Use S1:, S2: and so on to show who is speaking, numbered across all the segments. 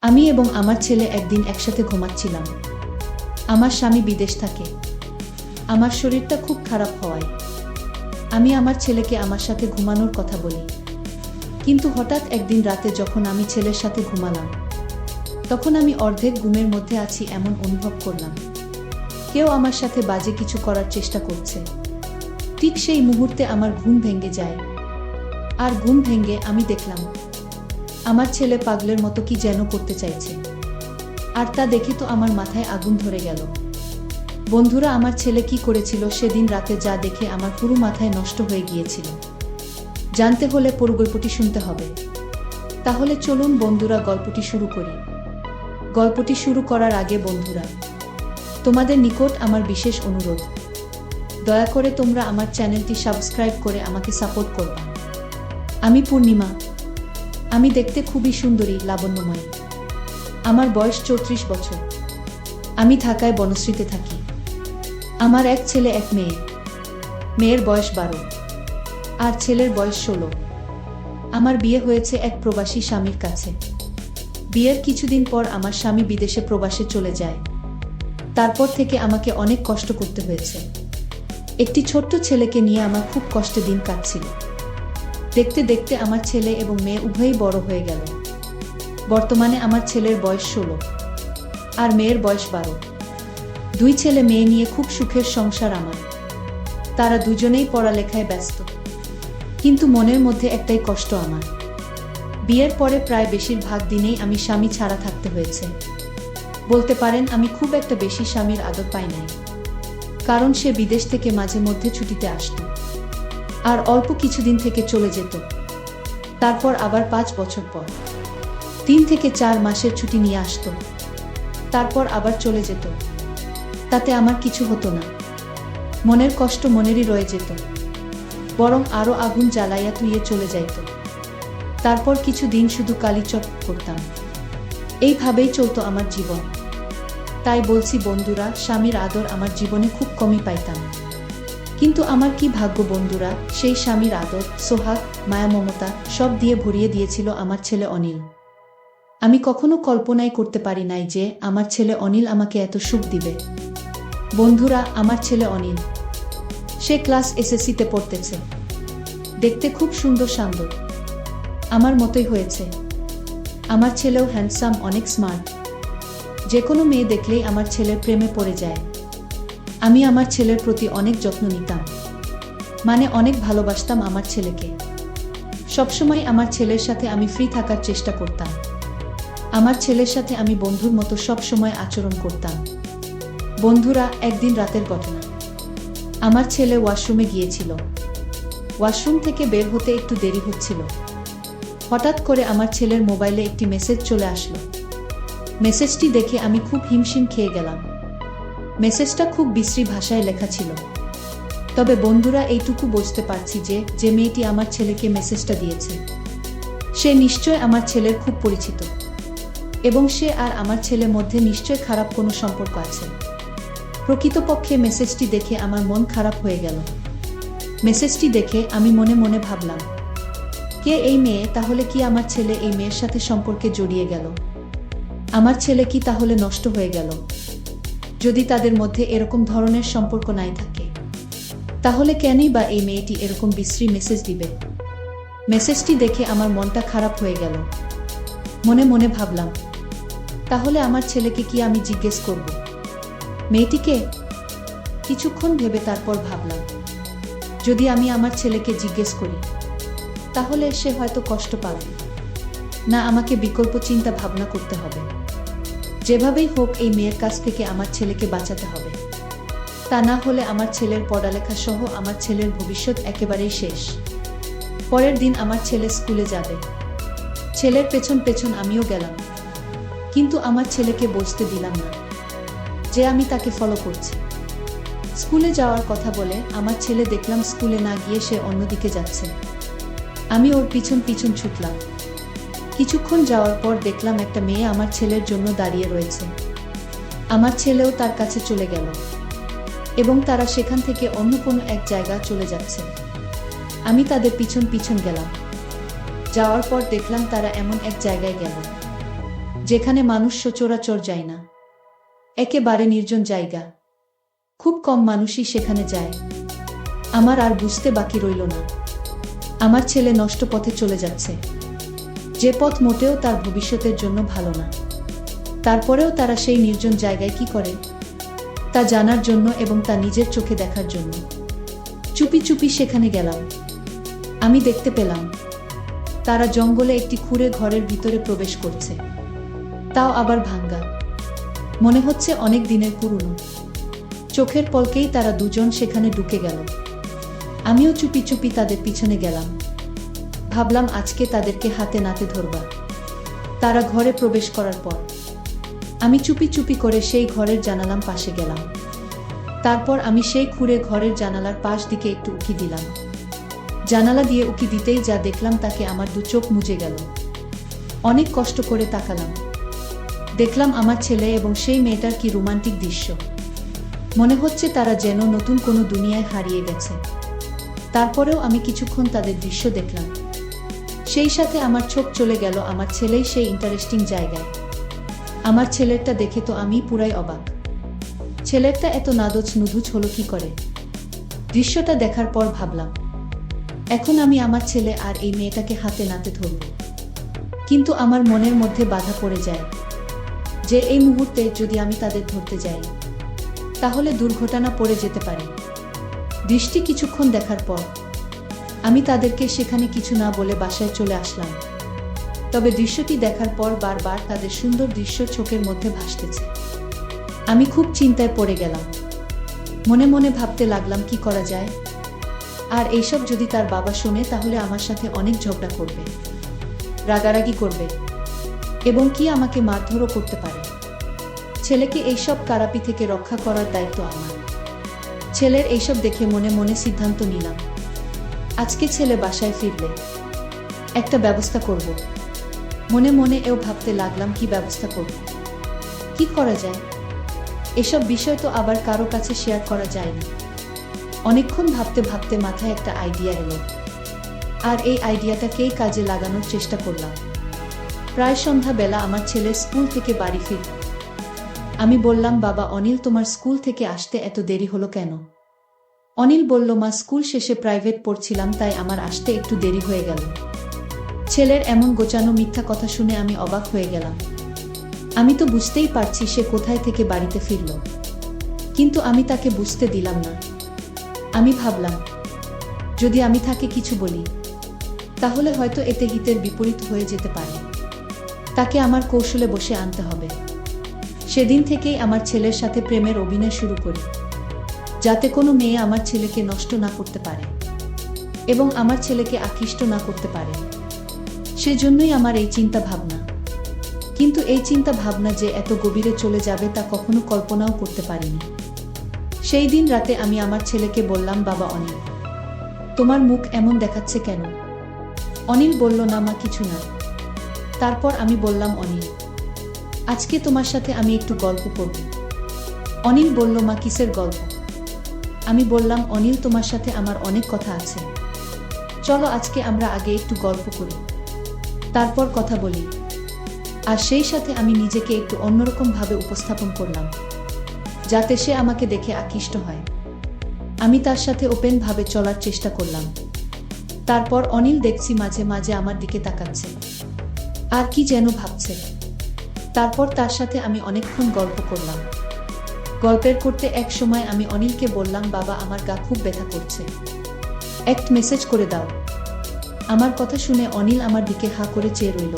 S1: আমি এবং আমার ছেলে একদিন একসাথে ঘুমাচ্ছিলাম। আমার স্বামী বিদেশ থাকে। আমার শরীরটা খুব খারাপ হওয়ায় আমি আমার ছেলেকে আমার সাথে ঘুমানোর কথা বলি। কিন্তু হঠাৎ একদিন রাতে যখন আমি ছেলের সাথে ঘুমালাম, তখন আমি অর্ধেক ঘুমের মধ্যে আছি এমন অনুভব করলাম। কেউ আমার সাথে বাজে কিছু করার চেষ্টা করছে। ঠিক সেই মুহূর্তে আমার ঘুম ভেঙে যায়। আর ঘুম ভেঙে আমি দেখলাম আমার ছেলে পাগলের মতো কি যেন করতে চাইছে। আর তা দেখে তো আমার মাথায় আগুন ধরে গেল। বন্ধুরা, আমার ছেলে কি করেছিল সেদিন রাতে যা দেখে আমার পুরো মাথায় নষ্ট হয়ে গিয়েছিল। জানতে হলে পুরো গল্পটি শুনতে হবে। তাহলে চলুন বন্ধুরা, গল্পটি শুরু করি। গল্পটি শুরু করার আগে বন্ধুরা, তোমাদের নিকট আমার বিশেষ অনুরোধ, দয়া করে তোমরা আমার চ্যানেলটি সাবস্ক্রাইব করে আমাকে সাপোর্ট করবা। আমি পূর্ণিমা। আমি দেখতে খুবই সুন্দরী, লাবণ্যময়ী। আমার বয়স 34 বছর। আমি ঢাকায় বনশ্রীতে থাকি। আমার এক ছেলে এক মেয়ে। মেয়ের বয়স 12 আর ছেলের বয়স 16। আমার বিয়ে হয়েছে এক প্রবাসী স্বামীর কাছে। বিয়ের কিছুদিন পর আমার স্বামী বিদেশে প্রবাসে চলে যায়। তারপর থেকে আমাকে অনেক কষ্ট করতে হয়েছে। একটি ছোট্ট ছেলেকে নিয়ে আমার খুব কষ্টে দিন কাটছিল। দেখতে দেখতে আমার ছেলে এবং মেয়ে উভয়ই বড় হয়ে গেল। বর্তমানে আমার ছেলের বয়স 16 আর মেয়ের বয়স 12। দুই ছেলে মেয়ে নিয়ে খুব সুখের সংসার আমার। তারা দুজনেই পড়ালেখায় ব্যস্ত। কিন্তু মনের মধ্যে একটাই কষ্ট আমার। বিয়ের পরে প্রায় বেশিরভাগ দিনেই আমি স্বামী ছাড়া থাকতে হয়েছে। বলতে পারেন আমি খুব একটা বেশি স্বামীর আদর পাই নাই। কারণ সে বিদেশ থেকে মাঝে মধ্যে ছুটিতে আসতো আর অল্প কিছুদিন থেকে চলে যেত। তারপর আবার 5 বছর পর 3 থেকে 4 মাসের ছুটি নিয়ে আসতো। তারপর আবার চলে যেত। তাতে আমার কিছু হতো না। মনের কষ্ট মনেরই রয়ে যেত, বরং আরো আগুন জ্বালাইয়া তুইয়ে চলে যাইত। তারপর কিছু দিন শুধু কালিচক করতাম। এইভাবেই চলতো আমার জীবন। তাই বলছি বন্ধুরা, স্বামীর আদর আমার জীবনে খুব কমই পাইতাম। কিন্তু আমার কি ভাগ্য বন্ধুরা, সেই স্বামীর আদর, সোহাগ, মায়া, মমতা সব দিয়ে ভরিয়ে দিয়েছিল আমার ছেলে অনিল। আমি কখনো কল্পনাই করতে পারি নাই যে আমার ছেলে অনিল আমাকে এত সুখ দিবে। বন্ধুরা, আমার ছেলে অনিল, সে ক্লাস SSC-তে পড়তেছে। দেখতে খুব সুন্দর শান্ত, আমার মতোই হয়েছে। আমার ছেলেও হ্যান্ডসাম, অনেক স্মার্ট। যে কোনো মেয়ে দেখলেই আমার ছেলের প্রেমে পড়ে যায়। আমি আমার ছেলের প্রতি অনেক যত্ন নিতাম, মানে অনেক ভালোবাসতাম আমার ছেলেকে। সবসময় আমার ছেলের সাথে আমি ফ্রি থাকার চেষ্টা করতাম। আমার ছেলের সাথে আমি বন্ধুর মতো সব সময় আচরণ করতাম। বন্ধুরা, একদিন রাতের ঘটনা। আমার ছেলে ওয়াশরুমে গিয়েছিল। ওয়াশরুম থেকে বের হতে একটু দেরি হচ্ছিল। হঠাৎ করে আমার ছেলের মোবাইলে একটি মেসেজ চলে আসলো। মেসেজটি দেখে আমি খুব হিমশিম খেয়ে গেলাম। মেসেজটা খুব বিশ্রী ভাষায় লেখা ছিল। তবে বন্ধুরা, এইটুকু বুঝতে পারছি যে মেয়েটি আমার ছেলেকে মেসেজটা দিয়েছে, সে নিশ্চয় আমার ছেলের খুব পরিচিত এবং সে আর আমার ছেলের মধ্যে নিশ্চয় খারাপ কোনো সম্পর্ক আছে। প্রকৃতপক্ষে মেসেজটি দেখে আমার মন খারাপ হয়ে গেল। মেসেজটি দেখে আমি মনে মনে ভাবলাম, কে এই মেয়ে? তাহলে কি আমার ছেলে এই মেয়ের সাথে সম্পর্কে জড়িয়ে গেল? আমার ছেলে কি তাহলে নষ্ট হয়ে গেল? যদি তাদের মধ্যে এরকম ধরনের সম্পর্ক নাই থাকে, তাহলে কেনই বা এই মেয়েটি এরকম বিশ্রী মেসেজ দিবে? মেসেজটি দেখে আমার মনটা খারাপ হয়ে গেল। মনে মনে ভাবলাম, তাহলে আমার ছেলেকে কি আমি জিজ্ঞেস করব মেয়েটিকে? কিছুক্ষণ ভেবে তারপর ভাবলাম, যদি আমি আমার ছেলেকে জিজ্ঞেস করি, তাহলে সে হয়তো কষ্ট পাবে না। আমাকে বিকল্প চিন্তা ভাবনা করতে হবে। যেভাবেই হোক এই মেয়ের কাছ থেকে আমার ছেলেকে বাঁচাতে হবে। তা না হলে আমার ছেলের পড়ালেখা সহ আমার ছেলের ভবিষ্যৎ একেবারেই শেষ। পরের দিন আমার ছেলে স্কুলে যাবে। ছেলের পেছন পেছন আমিও গেলাম। কিন্তু আমার ছেলেকে বুঝতে দিলাম না যে আমি তাকে ফলো করছি। স্কুলে যাওয়ার কথা বলে আমার ছেলে দেখলাম স্কুলে না গিয়ে সে অন্যদিকে যাচ্ছে। আমি ওর পিছন পিছন ছুটলাম। কিছুক্ষণ যাওয়ার পর দেখলাম একটা মেয়ে আমার ছেলের জন্য দাঁড়িয়ে রয়েছে। আমার ছেলেও তার কাছে চলে গেল এবং তারা সেখান থেকে অন্য কোনো এক জায়গা চলে যাচ্ছে। আমি তাদের পিছন পিছন গেলাম। যাওয়ার পর দেখলাম তারা এমন এক জায়গায় গেল যেখানে মানুষ সচরাচর যায় না। একেবারে নির্জন জায়গা। খুব কম মানুষই সেখানে যায়। আমার আর বুঝতে বাকি রইল না, আমার ছেলে নষ্ট পথে চলে যাচ্ছে, যে পথ মোটেও তার ভবিষ্যতের জন্য ভালো না। তারপরেও তারা সেই নির্জন জায়গায় কি করে তা জানার জন্য এবং তা নিজের চোখে দেখার জন্য চুপি চুপি সেখানে গেলাম। আমি দেখতে পেলাম তারা জঙ্গলে একটি খুঁড়ে ঘরের ভিতরে প্রবেশ করছে, তাও আবার ভাঙ্গা। মনে হচ্ছে অনেক দিনের পুরনো। চোখের পলকেই তারা দুজন সেখানে ঢুকে গেল। আমিও চুপি চুপি তাদের পিছনে গেলাম। ভাবলাম আজকে তাদেরকে হাতে নাতে ধরবা। তারা ঘরে প্রবেশ করার পর আমি চুপি চুপি করে সেই ঘরের জানালার পাশে গেলাম। তারপর আমি সেই খুঁড়ে ঘরের জানালার পাশ দিকে একটু উকি দিলাম। জানালা দিয়ে উকি দিতেই যা দেখলাম তাকে আমার দু চোখ মুজে গেল। অনেক কষ্ট করে তাকালাম। দেখলাম আমার ছেলে এবং সেই মেয়েটার কি রোমান্টিক দৃশ্য। মনে হচ্ছে তারা যেন নতুন কোনো দুনিয়ায় হারিয়ে গেছে। তারপরেও আমি কিছুক্ষণ তাদের দৃশ্য দেখলাম। সেই সাথে আমার চোখ চলে গেল আমার ছেলেই সেই ইন্টারেস্টিং জায়গায়। আমার ছেলেরটা দেখে তো আমি পুরাই অবাক। ছেলেরটা এত নাদোজ নুদুজ হলো কি করে? দৃশ্যটা দেখার পর ভাবলাম এখন আমি আমার ছেলে আর এই মেয়েটাকে হাতে নাতে ধরব। কিন্তু আমার মনের মধ্যে বাধা পড়ে যায় যে এই মুহূর্তে যদি আমি তাদের ধরতে যাই তাহলে দুর্ঘটনা পড়ে যেতে পারে। দৃষ্টি কিছুক্ষণ দেখার পর আমি তাদেরকে সেখানে কিছু না বলে বাসায় চলে আসলাম। তবে দৃশ্যটি দেখার পর বারবার তাদের সুন্দর দৃশ্য চোখের মধ্যে ভাসতেছে। আমি খুব চিন্তায় পড়ে গেলাম। মনে মনে ভাবতে লাগলাম কি করা যায়। আর এইসব যদি তার বাবা শোনে তাহলে আমার সাথে অনেক ঝগড়া করবে, রাগারাগি করবে এবং কি আমাকে মারধরও করতে পারে। ছেলেকে এইসব কারাপি থেকে রক্ষা করার দায়িত্ব আমার। ছেলের এইসব দেখে মনে মনে সিদ্ধান্ত নিলাম আজকে ছেলে বাসায় ফিরলে একটা ব্যবস্থা করব। মনে মনে এও ভাবতে লাগলাম কি ব্যবস্থা করব, কি করা যায়। এসব বিষয় তো আবার কারো কাছে শেয়ার করা যায় না। অনেকক্ষণ ভাবতে ভাবতে মাথায় একটা আইডিয়া এলো, আর এই আইডিয়াটাকেই কাজে লাগানোর চেষ্টা করলাম। প্রায় সন্ধ্যাবেলা আমার ছেলে স্কুল থেকে বাড়ি ফিরল। আমি বললাম বাবা অনিল তোমার স্কুল থেকে আসতে এত দেরি হলো কেন? অনিল বলল মা স্কুল শেষে প্রাইভেট পড়ছিলাম তাই আমার আসতে একটু দেরি হয়ে গেল। ছেলের এমন গোছানো মিথ্যা কথা শুনে আমি অবাক হয়ে গেলাম। আমি তো বুঝতেই পারছি সে কোথায় থেকে বাড়িতে ফিরল, কিন্তু আমি তাকে বুঝতে দিলাম না। আমি ভাবলাম যদি আমি তাকে কিছু বলি তাহলে হয়তো এতে হিতের বিপরীত হয়ে যেতে পারে। তাকে আমার কৌশলে বসে আনতে হবে। সেদিন থেকেই আমার ছেলের সাথে প্রেমের অভিনয় শুরু করি, যাতে কোনো মেয়ে আমার ছেলেকে নষ্ট না করতে পারে এবং আমার ছেলেকে আকৃষ্ট না করতে পারে। সেজন্যই আমার এই চিন্তা ভাবনা। কিন্তু এই চিন্তা ভাবনা যে এত গভীরে চলে যাবে তা কখনো কল্পনাও করতে পারিনি। সেই দিন রাতে আমি আমার ছেলেকে বললাম বাবা অনিল তোমার মুখ এমন দেখাচ্ছে কেন? অনিল বলল না মা কিছু না। তারপর আমি বললাম অনিল আজকে তোমার সাথে আমি একটু গল্প করব। অনিল বলল মা কিসের গল্প? আমি বললাম অনিল তোমার সাথে আমার অনেক কথা আছে, চলো আজকে আমরা আগে একটু গল্প করি, তারপর কথা বলি। আর সেই সাথে আমি নিজেকে একটু অন্যরকম ভাবে উপস্থাপন করলাম যাতে সে আমাকে দেখে আকৃষ্ট হয়। আমি তার সাথে ওপেন ভাবে চলার চেষ্টা করলাম। তারপর অনিল দেখছি মাঝে মাঝে আমার দিকে তাকাচ্ছে আর কি যেন ভাবছে। তারপর তার সাথে আমি অনেকক্ষণ গল্প করলাম। গল্পের করতে এক সময় আমি অনিলকে বললাম বাবা আমার গা খুব ব্যথা করছে, একটা মেসেজ করে দাও। আমার কথা শুনে অনিল আমার দিকে হা করে চেয়ে রইল।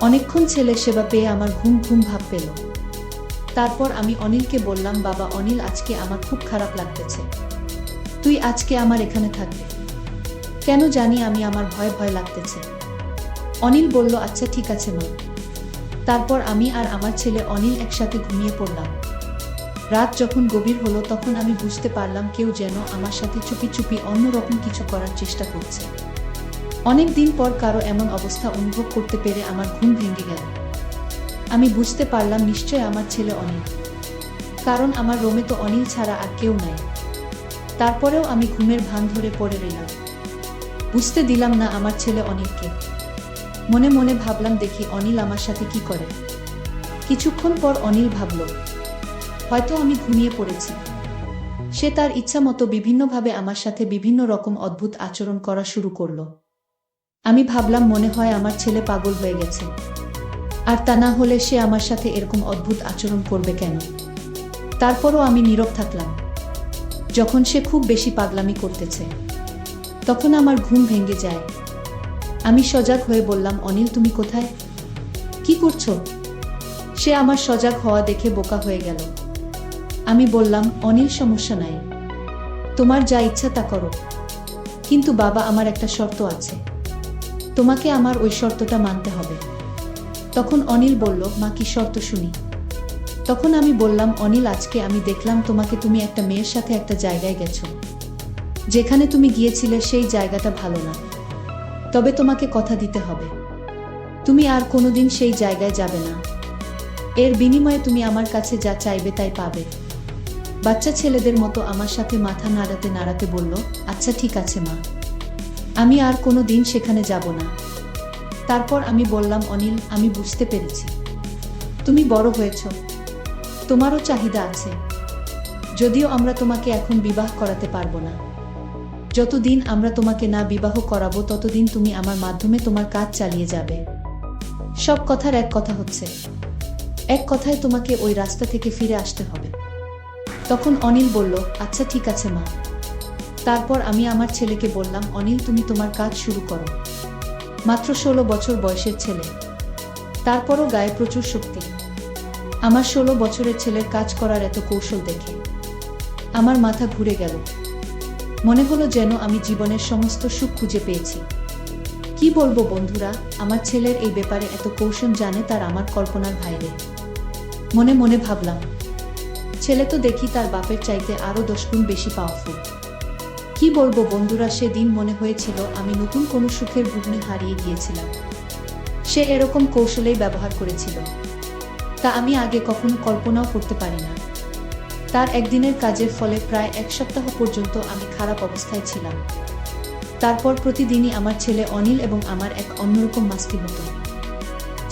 S1: অনেকক্ষণ ছেলের সেবা পেয়ে আমার ঘুম ঘুম ভাব পেল। তারপর আমি অনিলকে বললাম বাবা অনিল আজকে আমার খুব খারাপ লাগতেছে, তুই আজকে আমার এখানে থাকবে। কেন জানি আমি আমার ভয় ভয় লাগতেছে। অনিল বলল আচ্ছা ঠিক আছে মা। তারপর আমি আর আমার ছেলে অনিল একসাথে ঘুমিয়ে পড়লাম। রাত যখন গভীর হলো তখন আমি বুঝতে পারলাম কেউ যেন আমার সাথে চুপি চুপি অন্যরকম কিছু করার চেষ্টা করছে। অনেক দিন পর কারো এমন অবস্থা অনুভব করতে পেরে আমার ঘুম ভেঙে গেল। আমি বুঝতে পারলাম নিশ্চয় আমার ছেলে অনিল, কারণ আমার রুমে তো অনিল ছাড়া আর কেউ নাই। তারপরেও আমি ঘুমের ভান ধরে পড়ে রইলাম, বুঝতে দিলাম না আমার ছেলে অনিলকে। মনে মনে ভাবলাম দেখি অনিল আমার সাথে কি করে। কিছুক্ষণ পর অনিল ভাবল হয়তো আমি ঘুমিয়ে পড়েছি। সে তার ইচ্ছা মতো বিভিন্নভাবে আমার সাথে বিভিন্ন রকম অদ্ভুত আচরণ করা শুরু করলো। আমি ভাবলাম মনে হয় আমার ছেলে পাগল হয়ে গেছে, আর তা না হলে সে আমার সাথে এরকম অদ্ভুত আচরণ করবে কেন। তারপরও আমি নীরব থাকলাম। যখন সে খুব বেশি পাগলামি করতেছে তখন আমার ঘুম ভেঙে যায়। আমি সজাগ হয়ে বললাম, অনিল তুমি কোথায়, কি করছো? সে আমার সজাগ হওয়া দেখে বোকা হয়ে গেল। আমি বললাম, অনিল সমস্যা নাই, তোমার যা ইচ্ছা তা করো, কিন্তু বাবা আমার একটা শর্ত আছে, তোমাকে আমার ওই শর্তটা মানতে হবে। তখন অনিল বলল, মা কি শর্ত শুনি। তখন আমি বললাম, অনিল আজকে আমি দেখলাম তোমাকে, তুমি একটা মেয়ের সাথে একটা জায়গায় গেছো, যেখানে তুমি গিয়েছিলে সেই জায়গাটা ভালো না, তবে তোমাকে কথা দিতে হবে তুমি আর কোনোদিন সেই জায়গায় যাবে না। এর বিনিময়ে তুমি আমার কাছে যা চাইবে তাই পাবে। বাচ্চা ছেলেদের মতো আমার সাথে মাথা নাড়াতে নাড়াতে বলল, আচ্ছা ঠিক আছে মা, আমি আর কোনো দিন সেখানে যাব না। তারপর আমি বললাম, অনিল আমি বুঝতে পেরেছি, তুমি বড় হয়েছ, তোমারও চাহিদা আছে, যদিও আমরা তোমাকে এখন বিবাহ করাতে পারবো না। যতদিন আমরা তোমাকে না বিবাহ করাবো ততদিন তুমি আমার মাধ্যমে তোমার কাজ চালিয়ে যাবে। সব কথার এক কথা হচ্ছে, এক কথায় তোমাকে ওই রাস্তা থেকে ফিরে আসতে হবে। তখন অনিল বলল, আচ্ছা ঠিক আছে মা। তারপর আমি আমার ছেলেকে বললাম, অনিল তুমি তোমার কাজ শুরু করো। মাত্র 16 বছর বয়সের ছেলে, তারপরও গায়ে প্রচুর শক্তি। আমার 16 বছরের ছেলের কাজ করার এত কৌশল দেখে আমার মাথা ঘুরে গেল। মনে হলো যেন আমি জীবনের সমস্ত সুখ খুঁজে পেয়েছি। কি বলবো বন্ধুরা, আমার ছেলের এই ব্যাপারে এত কৌশল জানে তার আমার কল্পনার বাইরে। মনে মনে ভাবলাম, ছেলে তো দেখি তার বাপের চাইতে আরো 10 গুণ বেশি পাওয়ারফুল। কি বলবো বন্ধুরা, সেদিন মনে হয়েছিল আমি নতুন কোনো সুখের ভুবনে হারিয়ে গিয়েছিলাম। সে এরকম কৌশলেই ব্যবহার করেছিল, তা আমি আগে কখনো কল্পনাও করতে পারি না। তার একদিনের কাজের ফলে প্রায় 1 সপ্তাহ পর্যন্ত আমি খারাপ অবস্থায় ছিলাম। তারপর প্রতিদিনই আমার ছেলে অনিল এবং আমার এক অন্যরকম মাস্তি হতো,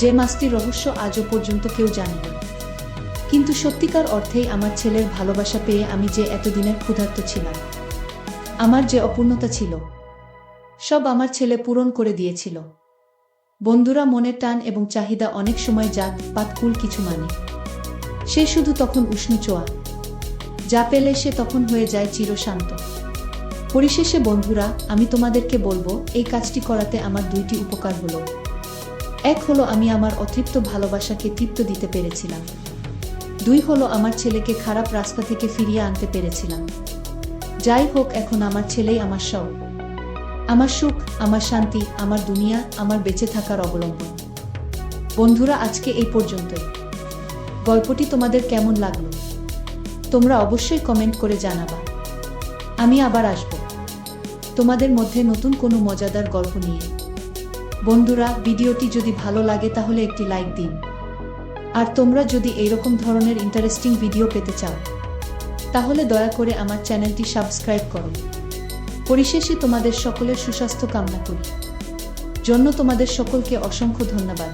S1: যে মাস্তির রহস্য আজও পর্যন্ত কেউ জানে না। কিন্তু সত্যিকার অর্থেই আমার ছেলের ভালোবাসা পেয়ে আমি যে এতদিনের ক্ষুধার্ত ছিলাম, আমার যে অপূর্ণতা ছিল, সব আমার ছেলে পূরণ করে দিয়েছিল। বন্ধুরা, মনের টান এবং চাহিদা অনেক সময় জাত পাতকুল কিছু মানে। সে শুধু তখন উষ্ণ ছোঁয়া, যা পেলে সে তখন হয়ে যায় চিরশান্ত। পরিশেষে বন্ধুরা, আমি তোমাদেরকে বলবো, এই কাজটি করাতে আমার 2টি উপকার হলো। এক হলো আমি আমার অতৃপ্ত ভালোবাসাকে তৃপ্ত দিতে পেরেছিলাম। 2 হলো আমার ছেলেকে খারাপ রাস্তা থেকে ফিরিয়ে আনতে পেরেছিলাম। যাই হোক, এখন আমার ছেলেই আমার সব, আমার সুখ, আমার শান্তি, আমার দুনিয়া, আমার বেঁচে থাকার অবলম্বন। বন্ধুরা, আজকে এই পর্যন্তই। গল্পটি তোমাদের কেমন লাগলো তোমরা অবশ্যই কমেন্ট করে জানাবা। আমি আবার আসব তোমাদের মধ্যে নতুন কোনো মজাদার গল্প নিয়ে। বন্ধুরা, ভিডিওটি যদি ভালো লাগে তাহলে একটি লাইক দিন। আর তোমরা যদি এইরকম ধরনের ইন্টারেস্টিং ভিডিও পেতে চাও তাহলে দয়া করে আমার চ্যানেলটি সাবস্ক্রাইব করো। পরিশেষে তোমাদের সকলের সুস্বাস্থ্য কামনা করি। জন্য তোমাদের সকলকে অসংখ্য ধন্যবাদ।